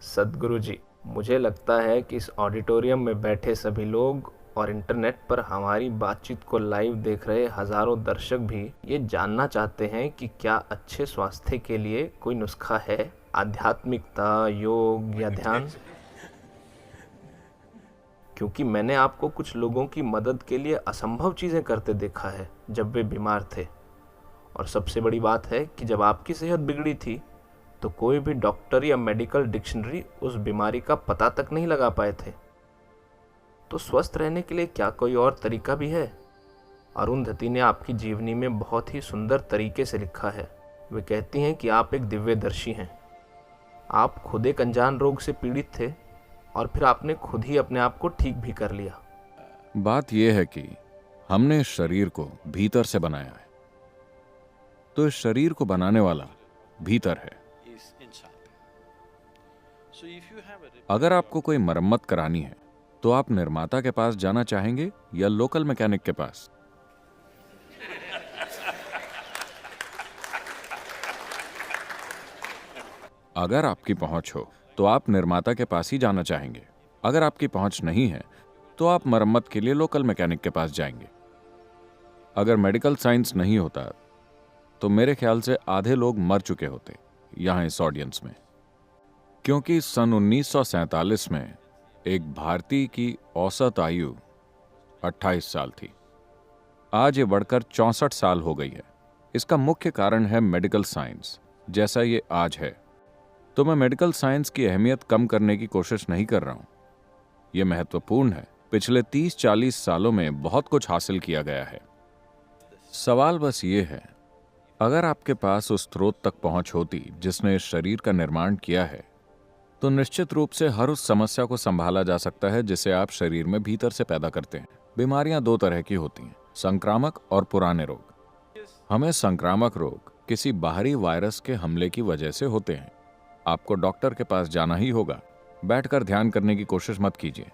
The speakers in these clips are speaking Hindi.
सद्गुरु जी, मुझे लगता है कि इस ऑडिटोरियम में बैठे सभी लोग और इंटरनेट पर हमारी बातचीत को लाइव देख रहे हजारों दर्शक भी ये जानना चाहते हैं कि क्या अच्छे स्वास्थ्य के लिए कोई नुस्खा है, आध्यात्मिकता, योग या ध्यान। क्योंकि मैंने आपको कुछ लोगों की मदद के लिए असंभव चीज़ें करते देखा है जब वे बीमार थे। और सबसे बड़ी बात है कि जब आपकी सेहत बिगड़ी थी तो कोई भी डॉक्टर या मेडिकल डिक्शनरी उस बीमारी का पता तक नहीं लगा पाए थे। तो स्वस्थ रहने के लिए क्या कोई और तरीका भी है? अरुंधति ने आपकी जीवनी में बहुत ही सुंदर तरीके से लिखा है। वे कहती हैं कि आप एक दिव्यदर्शी हैं। आप खुद एक अनजान रोग से पीड़ित थे और फिर आपने खुद ही अपने आप को ठीक भी कर लिया। बात यह है कि हमने इस शरीर को भीतर से बनाया है, तो इस शरीर को बनाने वाला भीतर है। अगर आपको कोई मरम्मत करानी है तो आप निर्माता के पास जाना चाहेंगे या लोकल मैकेनिक के पास? अगर आपकी पहुंच हो तो आप निर्माता के पास ही जाना चाहेंगे। अगर आपकी पहुंच नहीं है तो आप मरम्मत के लिए लोकल मैकेनिक के पास जाएंगे। अगर मेडिकल साइंस नहीं होता तो मेरे ख्याल से आधे लोग मर चुके होते यहां इस ऑडियंस में, क्योंकि सन 1947 में एक भारतीय की औसत आयु 28 साल थी। आज ये बढ़कर 64 साल हो गई है। इसका मुख्य कारण है मेडिकल साइंस जैसा ये आज है। तो मैं मेडिकल साइंस की अहमियत कम करने की कोशिश नहीं कर रहा हूं। यह महत्वपूर्ण है। पिछले 30-40 सालों में बहुत कुछ हासिल किया गया है। सवाल बस ये है, अगर आपके पास उस स्रोत तक पहुंच होती जिसने इस शरीर का निर्माण किया है, तो निश्चित रूप से हर उस समस्या को संभाला जा सकता है जिसे आप शरीर में भीतर से पैदा करते हैं। बीमारियां दो तरह की होती हैं, संक्रामक और पुराने रोग। हमें संक्रामक रोग किसी बाहरी वायरस के हमले की वजह से होते हैं। आपको डॉक्टर के पास जाना ही होगा। बैठकर ध्यान करने की कोशिश मत कीजिए।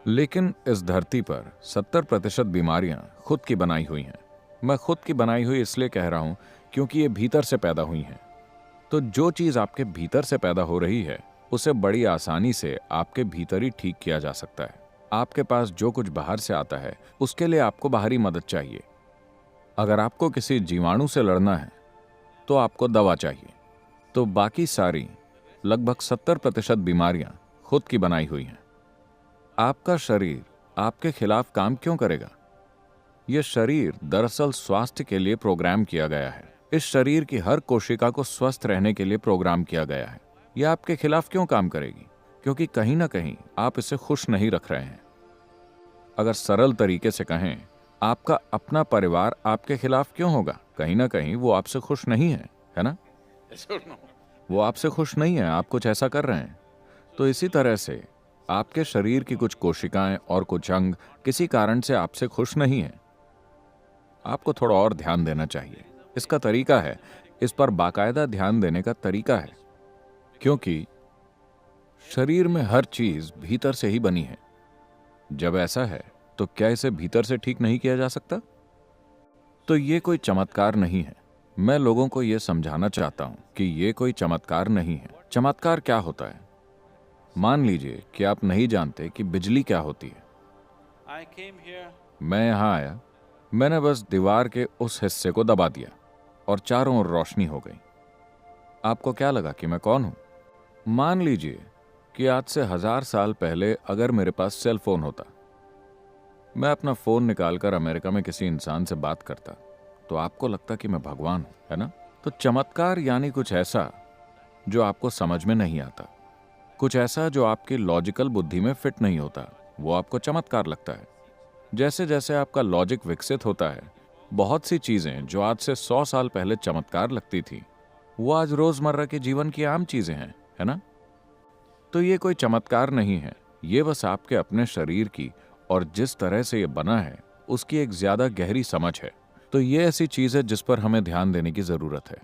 लेकिन इस धरती पर 70% बीमारियां खुद की बनाई हुई हैं। मैं खुद की बनाई हुई इसलिए कह रहा हूं क्योंकि ये भीतर से पैदा हुई हैं। तो जो चीज आपके भीतर से पैदा हो रही है उसे बड़ी आसानी से आपके भीतर ही ठीक किया जा सकता है। आपके पास जो कुछ बाहर से आता है उसके लिए आपको बाहरी मदद चाहिए। अगर आपको किसी जीवाणु से लड़ना है तो आपको दवा चाहिए। तो बाकी सारी लगभग 70% बीमारियां खुद की बनाई हुई हैं। आपका शरीर आपके खिलाफ काम क्यों करेगा? यह शरीर दरअसल स्वास्थ्य के लिए प्रोग्राम किया गया है। इस शरीर की हर कोशिका को स्वस्थ रहने के लिए प्रोग्राम किया गया है। यह आपके खिलाफ क्यों काम करेगी? क्योंकि कहीं ना कहीं आप इसे खुश नहीं रख रहे हैं। अगर सरल तरीके से कहें, आपका अपना परिवार आपके खिलाफ क्यों होगा? कहीं ना कहीं वो आपसे खुश नहीं है ना? वो आपसे खुश नहीं है, आप कुछ ऐसा कर रहे हैं। तो इसी तरह से आपके शरीर की कुछ कोशिकाएं और कुछ अंग किसी कारण से आपसे खुश नहीं है। आपको थोड़ा और ध्यान देना चाहिए। इसका तरीका है, इस पर बाकायदा ध्यान देने का तरीका है, क्योंकि शरीर में हर चीज भीतर से ही बनी है। जब ऐसा है तो क्या इसे भीतर से ठीक नहीं किया जा सकता? तो ये कोई चमत्कार नहीं है। मैं लोगों को यह समझाना चाहता हूं कि यह कोई चमत्कार नहीं है। चमत्कार क्या होता है? मान लीजिए कि आप नहीं जानते कि बिजली क्या होती है। मैं यहां आया, मैंने बस दीवार के उस हिस्से को दबा दिया और चारों ओर रोशनी हो गई। आपको क्या लगा कि मैं कौन हूं? मान लीजिए कि आज से 1000 साल पहले अगर मेरे पास सेल फोन होता, मैं अपना फोन निकालकर अमेरिका में किसी इंसान से बात करता, तो आपको लगता कि मैं भगवान हूं, है ना? तो चमत्कार यानी कुछ ऐसा जो आपको समझ में नहीं आता, कुछ ऐसा जो आपकी लॉजिकल बुद्धि में फिट नहीं होता, वो आपको चमत्कार लगता है। जैसे जैसे आपका लॉजिक विकसित होता है, बहुत सी चीजें जो आज से 100 साल पहले चमत्कार लगती थी, वो आज रोजमर्रा के जीवन की आम चीजें हैं, है ना? तो ये कोई चमत्कार नहीं है। ये बस आपके अपने शरीर की और जिस तरह से ये बना है उसकी एक ज्यादा गहरी समझ है। तो ये ऐसी चीज है जिस पर हमें ध्यान देने की जरूरत है।